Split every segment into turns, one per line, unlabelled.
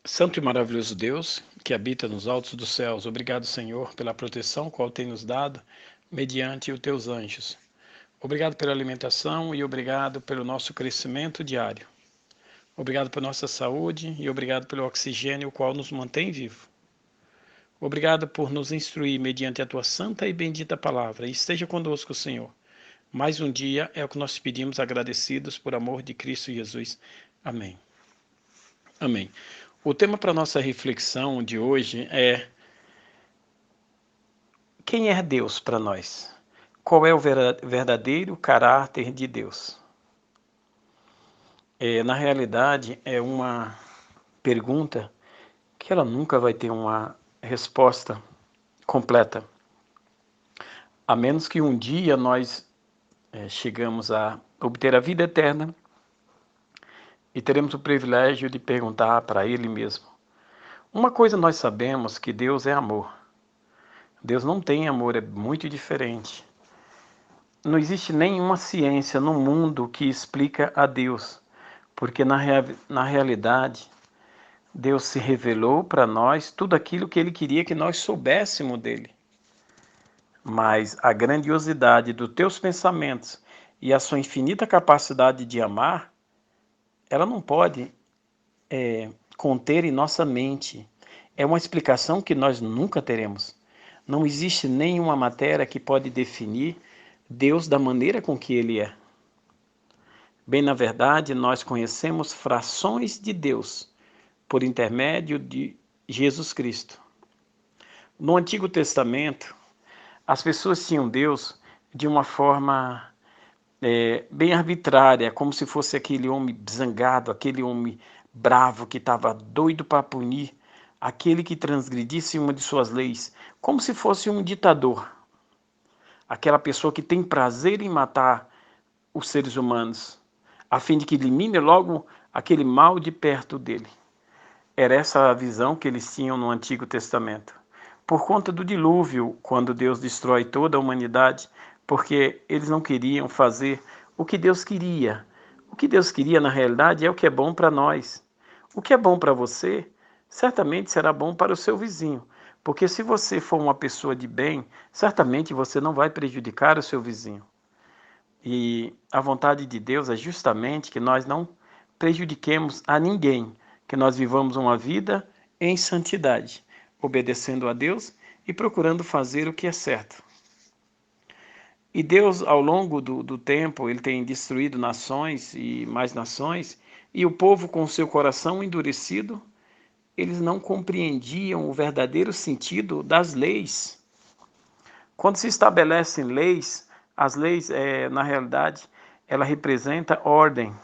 Santo e maravilhoso Deus, que habita nos altos dos céus, obrigado, Senhor, pela proteção qual tem nos dado mediante os teus anjos. Obrigado pela alimentação e obrigado pelo nosso crescimento diário. Obrigado por nossa saúde e obrigado pelo oxigênio qual nos mantém vivo. Obrigado por nos instruir mediante a tua santa e bendita palavra. E esteja conosco, Senhor. Mais um dia é o que nós pedimos agradecidos por amor de Cristo Jesus. Amém. Amém. O tema para nossa reflexão de hoje é: quem é Deus para nós? Qual é o verdadeiro caráter de Deus? Na realidade, é uma pergunta que ela nunca vai ter uma resposta completa, a menos que um dia nós chegamos a obter a vida eterna e teremos o privilégio de perguntar para Ele mesmo. Uma coisa nós sabemos, que Deus é amor. Deus não tem amor, é muito diferente. Não existe nenhuma ciência no mundo que explica a Deus, porque na realidade Deus se revelou para nós tudo aquilo que Ele queria que nós soubéssemos dele. Mas a grandiosidade dos teus pensamentos e a sua infinita capacidade de amar, ela não pode conter em nossa mente. É uma explicação que nós nunca teremos. Não existe nenhuma matéria que pode definir Deus da maneira com que Ele é. Bem, na verdade, nós conhecemos frações de Deus por intermédio de Jesus Cristo. No Antigo Testamento, as pessoas tinham Deus de uma forma bem arbitrária, como se fosse aquele homem zangado, aquele homem bravo que estava doido para punir aquele que transgredisse uma de suas leis, como se fosse um ditador, aquela pessoa que tem prazer em matar os seres humanos, a fim de que elimine logo aquele mal de perto dele. Era essa a visão que eles tinham no Antigo Testamento. Por conta do dilúvio, quando Deus destrói toda a humanidade, porque eles não queriam fazer o que Deus queria. O que Deus queria, na realidade, é o que é bom para nós. O que é bom para você, certamente será bom para o seu vizinho. Porque se você for uma pessoa de bem, certamente você não vai prejudicar o seu vizinho. E a vontade de Deus é justamente que nós não prejudiquemos a ninguém, que nós vivamos uma vida em santidade, obedecendo a Deus e procurando fazer o que é certo. E Deus, ao longo do tempo, Ele tem destruído nações e mais nações, e o povo, com seu coração endurecido, eles não compreendiam o verdadeiro sentido das leis. Quando se estabelecem leis, as leis, na realidade, ela representa ordem.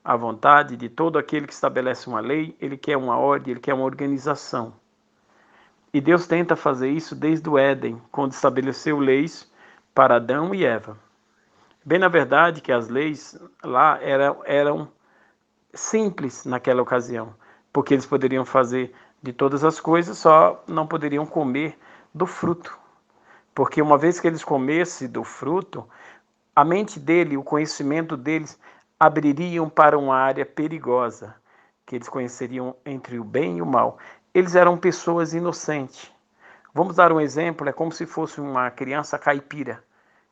A vontade de todo aquele que estabelece uma lei, ele quer uma ordem, ele quer uma organização. E Deus tenta fazer isso desde o Éden, quando estabeleceu leis para Adão e Eva. Bem, na verdade, que as leis lá eram simples naquela ocasião, porque eles poderiam fazer de todas as coisas, só não poderiam comer do fruto. Porque uma vez que eles comessem do fruto, a mente dele, o conhecimento deles, abririam para uma área perigosa, que eles conheceriam entre o bem e o mal. Eles eram pessoas inocentes. Vamos dar um exemplo, é como se fosse uma criança caipira,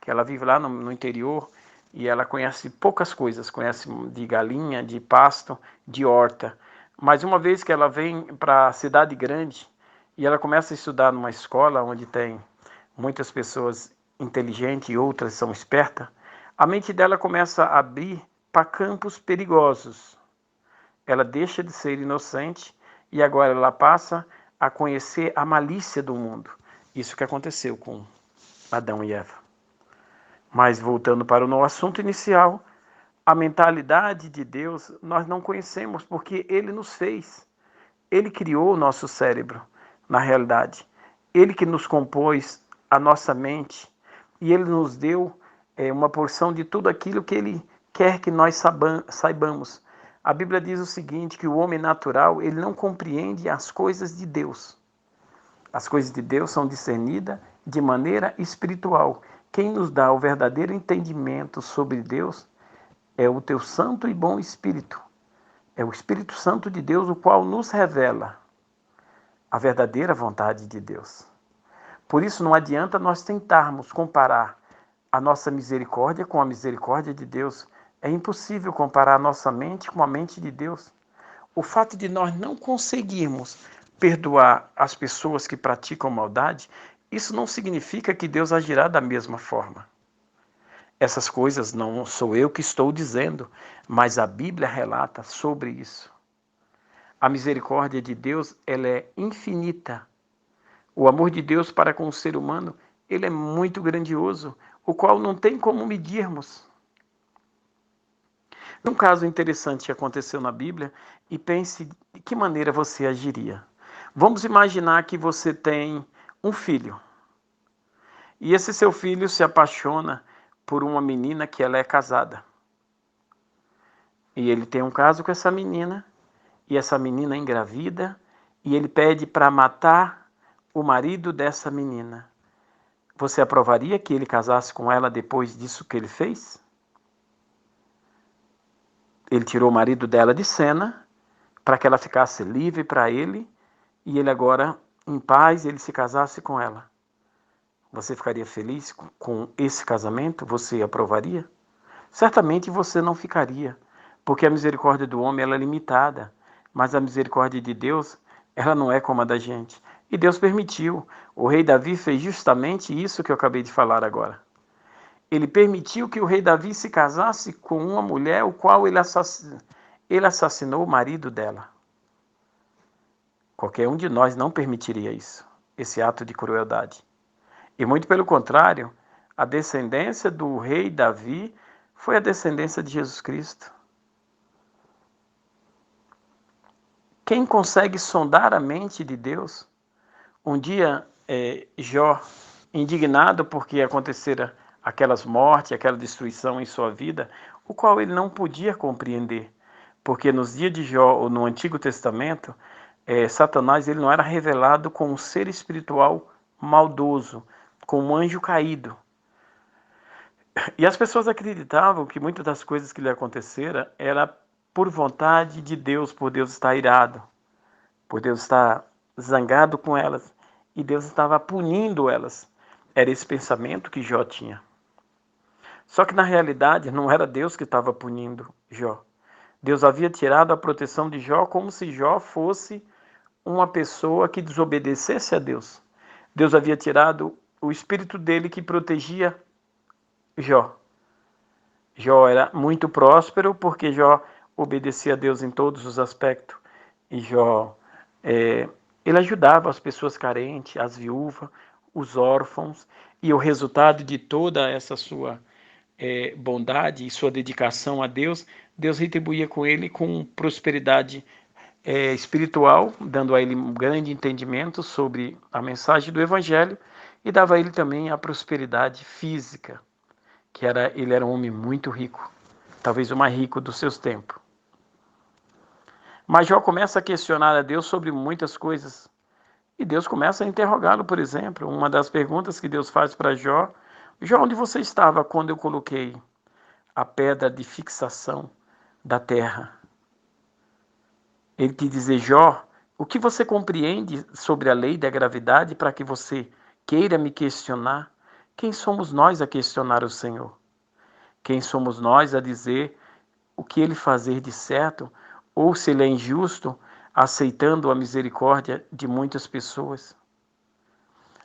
que ela vive lá no interior e ela conhece poucas coisas, conhece de galinha, de pasto, de horta. Mas uma vez que ela vem para a cidade grande e ela começa a estudar numa escola onde tem muitas pessoas inteligentes e outras são espertas, a mente dela começa a abrir para campos perigosos. Ela deixa de ser inocente e agora ela passa a conhecer a malícia do mundo. Isso que aconteceu com Adão e Eva. Mas voltando para o nosso assunto inicial, a mentalidade de Deus nós não conhecemos porque Ele nos fez. Ele criou o nosso cérebro, na realidade. Ele que nos compôs a nossa mente e Ele nos deu uma porção de tudo aquilo que Ele quer que nós saibamos. A Bíblia diz o seguinte, que o homem natural ele não compreende as coisas de Deus. As coisas de Deus são discernidas de maneira espiritual. Quem nos dá o verdadeiro entendimento sobre Deus é o teu santo e bom Espírito. É o Espírito Santo de Deus o qual nos revela a verdadeira vontade de Deus. Por isso não adianta nós tentarmos comparar a nossa misericórdia com a misericórdia de Deus. É impossível comparar a nossa mente com a mente de Deus. O fato de nós não conseguirmos perdoar as pessoas que praticam maldade, isso não significa que Deus agirá da mesma forma. Essas coisas não sou eu que estou dizendo, mas a Bíblia relata sobre isso. A misericórdia de Deus, ela é infinita. O amor de Deus para com o ser humano, ele é muito grandioso, o qual não tem como medirmos. Um caso interessante que aconteceu na Bíblia, e pense de que maneira você agiria. Vamos imaginar que você tem um filho, e esse seu filho se apaixona por uma menina que ela é casada. E ele tem um caso com essa menina, e essa menina é engravida, e ele pede para matar o marido dessa menina. Você aprovaria que ele casasse com ela depois disso que ele fez? Ele tirou o marido dela de cena para que ela ficasse livre para ele e ele agora, em paz, ele se casasse com ela. Você ficaria feliz com esse casamento? Você aprovaria? Certamente você não ficaria, porque a misericórdia do homem ela é limitada, mas a misericórdia de Deus ela não é como a da gente. E Deus permitiu. O rei Davi fez justamente isso que eu acabei de falar agora. Ele permitiu que o rei Davi se casasse com uma mulher, o qual ele assassinou o marido dela. Qualquer um de nós não permitiria isso, esse ato de crueldade. E muito pelo contrário, a descendência do rei Davi foi a descendência de Jesus Cristo. Quem consegue sondar a mente de Deus? Um dia, Jó, indignado porque acontecera aquelas mortes, aquela destruição em sua vida, o qual ele não podia compreender, porque nos dias de Jó, ou no Antigo Testamento, Satanás ele não era revelado como um ser espiritual maldoso, como um anjo caído. E as pessoas acreditavam que muitas das coisas que lhe aconteceram era por vontade de Deus, por Deus estar irado, por Deus estar zangado com elas, e Deus estava punindo elas. Era esse pensamento que Jó tinha. Só que na realidade não era Deus que estava punindo Jó. Deus havia tirado a proteção de Jó como se Jó fosse uma pessoa que desobedecesse a Deus. Deus havia tirado o espírito dele que protegia Jó. Jó era muito próspero porque Jó obedecia a Deus em todos os aspectos. E Jó, ele ajudava as pessoas carentes, as viúvas, os órfãos. E o resultado de toda essa sua bondade e sua dedicação a Deus, Deus retribuía com ele com prosperidade espiritual, dando a ele um grande entendimento sobre a mensagem do Evangelho e dava a ele também a prosperidade física, ele era um homem muito rico, talvez o mais rico dos seus tempos. Mas Jó começa a questionar a Deus sobre muitas coisas e Deus começa a interrogá-lo, por exemplo. Uma das perguntas que Deus faz para Jó: Jó, onde você estava quando eu coloquei a pedra de fixação da terra? Ele te diz: Jó, o que você compreende sobre a lei da gravidade para que você queira me questionar? Quem somos nós a questionar o Senhor? Quem somos nós a dizer o que ele fazer de certo ou se ele é injusto, aceitando a misericórdia de muitas pessoas?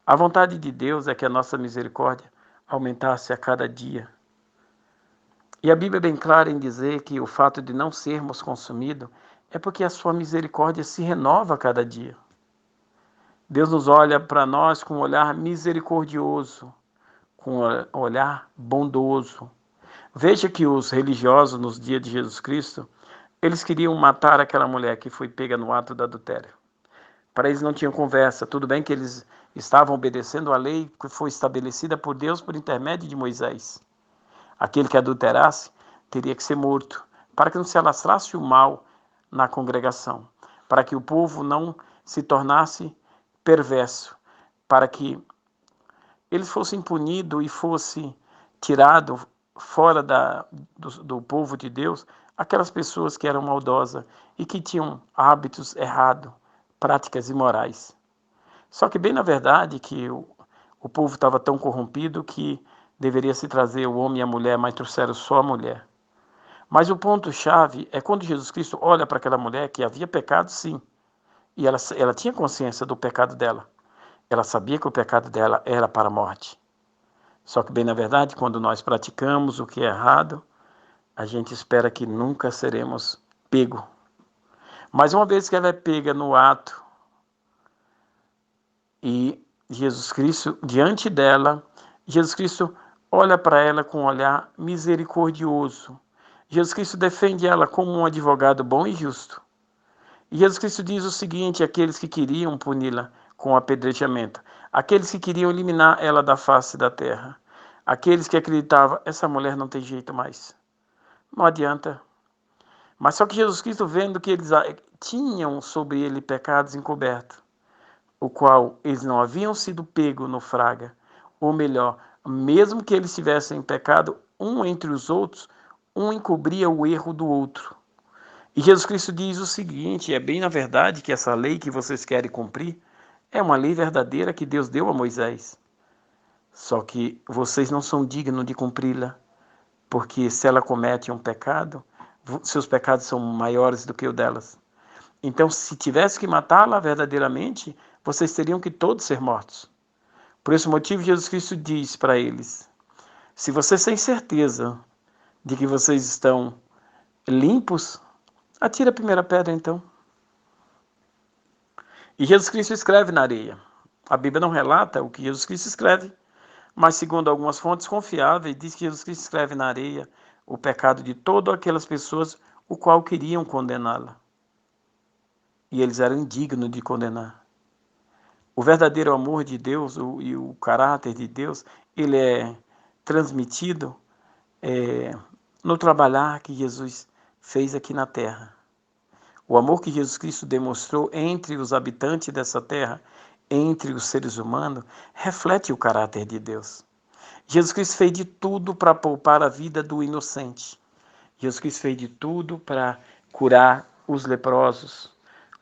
A vontade de Deus é que a nossa misericórdia aumentasse a cada dia. E a Bíblia é bem clara em dizer que o fato de não sermos consumidos é porque a sua misericórdia se renova a cada dia. Deus nos olha para nós com um olhar misericordioso, com um olhar bondoso. Veja que os religiosos nos dias de Jesus Cristo, eles queriam matar aquela mulher que foi pega no ato do adultério. Para eles não tinham conversa. Tudo bem que eles estavam obedecendo a lei que foi estabelecida por Deus por intermédio de Moisés. Aquele que adulterasse teria que ser morto, para que não se alastrasse o mal na congregação, para que o povo não se tornasse perverso, para que eles fossem punidos e fosse tirado fora do povo de Deus aquelas pessoas que eram maldosas e que tinham hábitos errados, práticas imorais. Só que bem na verdade que o povo estava tão corrompido que deveria se trazer o homem e a mulher, mas trouxeram só a mulher. Mas o ponto-chave é quando Jesus Cristo olha para aquela mulher que havia pecado, sim, e ela tinha consciência do pecado dela. Ela sabia que o pecado dela era para a morte. Só que, bem na verdade, quando nós praticamos o que é errado, a gente espera que nunca seremos pego. Mas uma vez que ela é pega no ato e Jesus Cristo, diante dela, Jesus Cristo olha para ela com um olhar misericordioso. Jesus Cristo defende ela como um advogado bom e justo. E Jesus Cristo diz o seguinte àqueles que queriam puni-la com apedrejamento, aqueles que queriam eliminar ela da face da terra, aqueles que acreditavam, essa mulher não tem jeito mais. Não adianta. Mas só que Jesus Cristo, vendo que eles tinham sobre ele pecados encobertos, o qual eles não haviam sido pegos no fraga, ou melhor, mesmo que eles tivessem pecado um entre os outros, um encobria o erro do outro. E Jesus Cristo diz o seguinte, é bem na verdade que essa lei que vocês querem cumprir é uma lei verdadeira que Deus deu a Moisés. Só que vocês não são dignos de cumpri-la, porque se ela comete um pecado, seus pecados são maiores do que o delas. Então, se tivesse que matá-la verdadeiramente, vocês teriam que todos ser mortos. Por esse motivo, Jesus Cristo diz para eles, se vocês têm certeza de que vocês estão limpos, atira a primeira pedra então. E Jesus Cristo escreve na areia. A Bíblia não relata o que Jesus Cristo escreve, mas segundo algumas fontes confiáveis, diz que Jesus Cristo escreve na areia o pecado de todas aquelas pessoas o qual queriam condená-la. E eles eram indignos de condenar. O verdadeiro amor de Deus e o caráter de Deus, ele é transmitido no trabalhar que Jesus fez aqui na terra. O amor que Jesus Cristo demonstrou entre os habitantes dessa terra, entre os seres humanos, reflete o caráter de Deus. Jesus Cristo fez de tudo para poupar a vida do inocente. Jesus Cristo fez de tudo para curar os leprosos,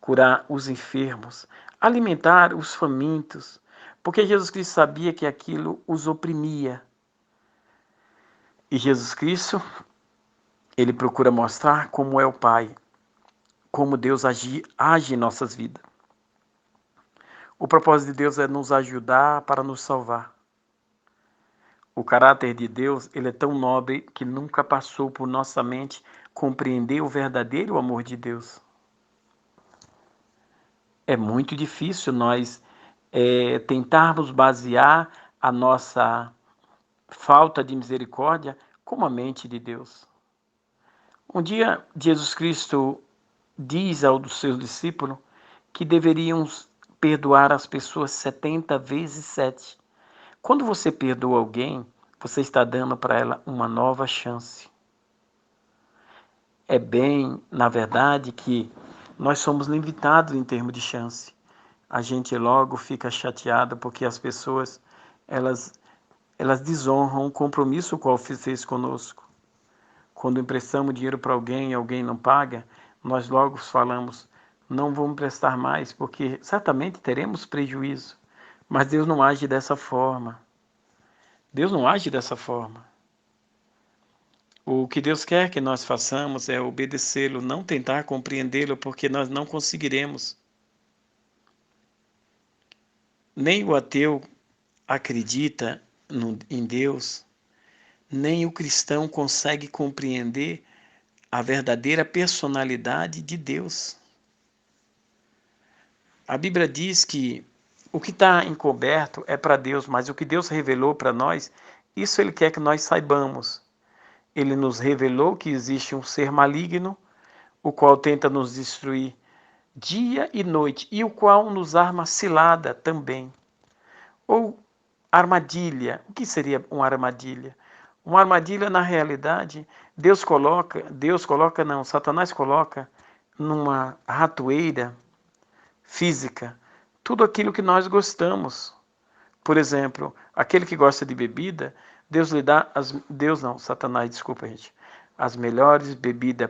curar os enfermos, alimentar os famintos, porque Jesus Cristo sabia que aquilo os oprimia. E Jesus Cristo, ele procura mostrar como é o Pai, como Deus age em nossas vidas. O propósito de Deus é nos ajudar para nos salvar. O caráter de Deus, ele é tão nobre que nunca passou por nossa mente compreender o verdadeiro amor de Deus. É muito difícil nós tentarmos basear a nossa falta de misericórdia como a mente de Deus. Um dia, Jesus Cristo diz aos seus discípulos que deveriam perdoar as pessoas 70 vezes 7. Quando você perdoa alguém, você está dando para ela uma nova chance. É bem, na verdade, que nós somos limitados em termos de chance. A gente logo fica chateado porque as pessoas, elas desonram o compromisso qual fez conosco. Quando emprestamos dinheiro para alguém e alguém não paga, nós logo falamos, não vamos prestar mais, porque certamente teremos prejuízo. Mas Deus não age dessa forma. Deus não age dessa forma. O que Deus quer que nós façamos é obedecê-lo, não tentar compreendê-lo, porque nós não conseguiremos. Nem o ateu acredita em Deus, nem o cristão consegue compreender a verdadeira personalidade de Deus. A Bíblia diz que o que está encoberto é para Deus, mas o que Deus revelou para nós, isso Ele quer que nós saibamos. Ele nos revelou que existe um ser maligno, o qual tenta nos destruir dia e noite, e o qual nos arma cilada também. Ou armadilha. O que seria uma armadilha? Uma armadilha, na realidade, Satanás coloca numa ratoeira física tudo aquilo que nós gostamos. Por exemplo, aquele que gosta de bebida, Satanás, desculpa, gente. as melhores bebidas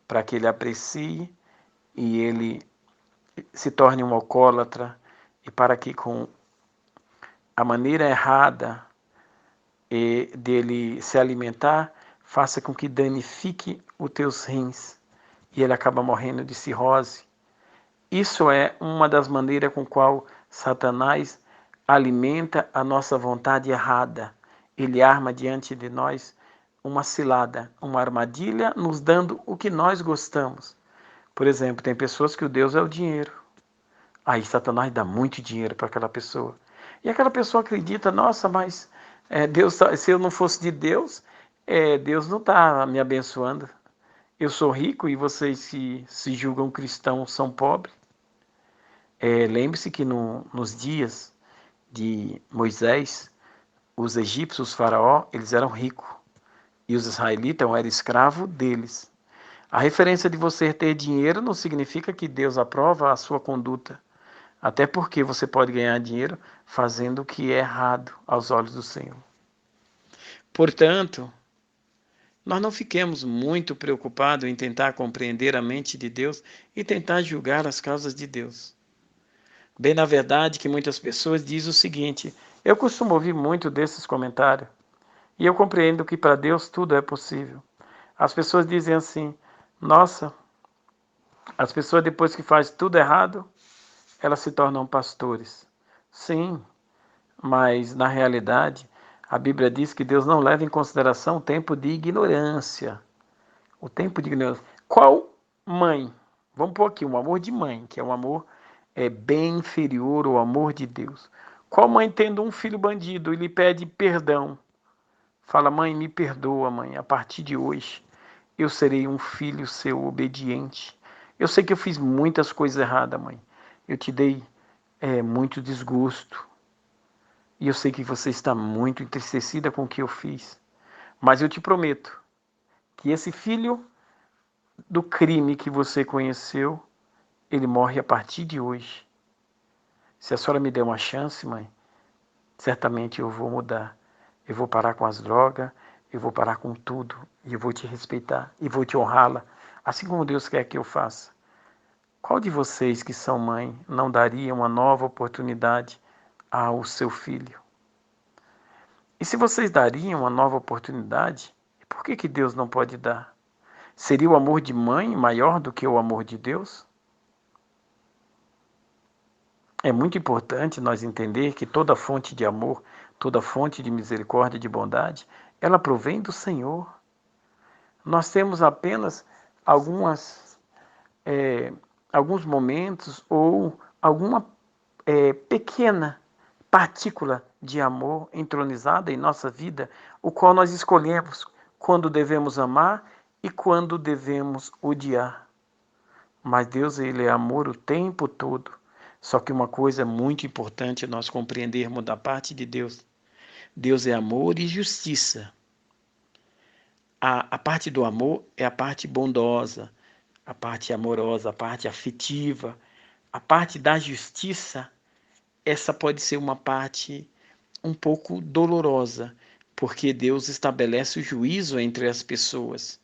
para que ele aprecie e ele se torne um alcoólatra, e para que com a maneira errada dele se alimentar faça com que danifique os teus rins e ele acaba morrendo de cirrose. Isso é uma das maneiras com qual Satanás alimenta a nossa vontade errada. Ele arma diante de nós uma cilada, uma armadilha, nos dando o que nós gostamos. Por exemplo, tem pessoas que o Deus é o dinheiro. Aí Satanás dá muito dinheiro para aquela pessoa. E aquela pessoa acredita, nossa, mas Deus, se eu não fosse de Deus, Deus não está me abençoando. Eu sou rico e vocês que se julgam cristãos são pobres. Lembre-se que nos dias de Moisés, os egípcios, os faraó, eles eram ricos. E os israelitas eram escravos deles. A referência de você ter dinheiro não significa que Deus aprova a sua conduta. Até porque você pode ganhar dinheiro fazendo o que é errado aos olhos do Senhor. Portanto, nós não fiquemos muito preocupados em tentar compreender a mente de Deus e tentar julgar as causas de Deus. Bem, na verdade, que muitas pessoas dizem o seguinte, eu costumo ouvir muito desses comentários, e eu compreendo que para Deus tudo é possível. As pessoas dizem assim, nossa, as pessoas depois que fazem tudo errado, elas se tornam pastores. Sim, mas na realidade, a Bíblia diz que Deus não leva em consideração o tempo de ignorância. O tempo de ignorância. Qual mãe? Vamos pôr aqui um amor de mãe, que é um amor bem inferior ao amor de Deus. Qual mãe tendo um filho bandido e lhe pede perdão? Fala, mãe, me perdoa, mãe, a partir de hoje eu serei um filho seu obediente. Eu sei que eu fiz muitas coisas erradas, mãe. Eu te dei muito desgosto. E eu sei que você está muito entristecida com o que eu fiz. Mas eu te prometo que esse filho do crime que você conheceu, ele morre a partir de hoje. Se a senhora me der uma chance, mãe, certamente eu vou mudar. Eu vou parar com as drogas, eu vou parar com tudo, e eu vou te respeitar, e vou te honrá-la, assim como Deus quer que eu faça. Qual de vocês que são mãe não daria uma nova oportunidade ao seu filho? E se vocês dariam uma nova oportunidade, por que Deus não pode dar? Seria o amor de mãe maior do que o amor de Deus? É muito importante nós entender que toda fonte de amor, toda fonte de misericórdia e de bondade, ela provém do Senhor. Nós temos apenas alguns momentos ou alguma pequena partícula de amor entronizada em nossa vida, o qual nós escolhemos quando devemos amar e quando devemos odiar. Mas Deus, ele é amor o tempo todo. Só que uma coisa muito importante nós compreendermos da parte de Deus. Deus é amor e justiça. A parte do amor é a parte bondosa, a parte amorosa, a parte afetiva. A parte da justiça, essa pode ser uma parte um pouco dolorosa, porque Deus estabelece o juízo entre as pessoas.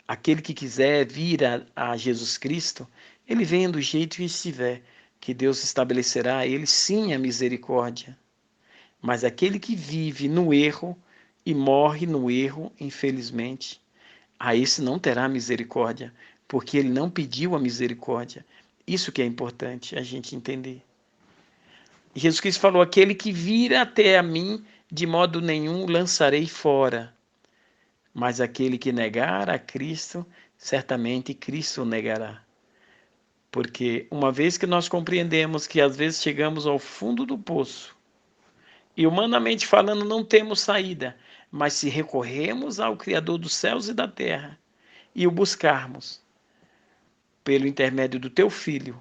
Aquele que quiser vir a Jesus Cristo, ele venha do jeito que estiver, que Deus estabelecerá a ele sim a misericórdia. Mas aquele que vive no erro e morre no erro, infelizmente, a esse não terá misericórdia, porque ele não pediu a misericórdia. Isso que é importante a gente entender. Jesus Cristo falou, aquele que vir até a mim, de modo nenhum lançarei fora. Mas aquele que negar a Cristo, certamente Cristo o negará. Porque uma vez que nós compreendemos que às vezes chegamos ao fundo do poço, e humanamente falando não temos saída, mas se recorremos ao Criador dos céus e da terra, e o buscarmos pelo intermédio do teu Filho,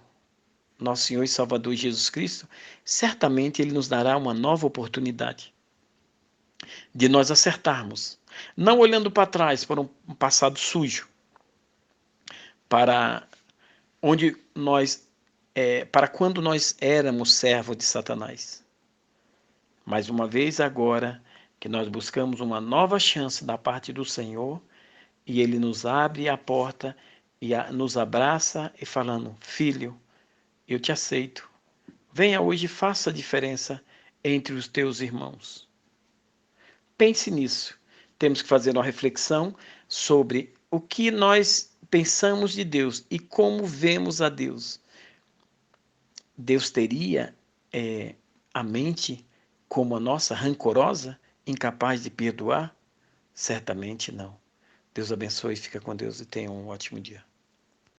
nosso Senhor e Salvador Jesus Cristo, certamente Ele nos dará uma nova oportunidade de nós acertarmos, não olhando para trás, para um passado sujo, para onde para quando nós éramos servos de Satanás. Mas uma vez agora que nós buscamos uma nova chance da parte do Senhor, e Ele nos abre a porta e nos abraça e falando: filho, eu te aceito. Venha hoje e faça a diferença entre os teus irmãos. Pense nisso. Temos que fazer uma reflexão sobre o que nós pensamos de Deus e como vemos a Deus. Deus teria a mente como a nossa, rancorosa, incapaz de perdoar? Certamente não. Deus abençoe, fica com Deus e tenha um ótimo dia.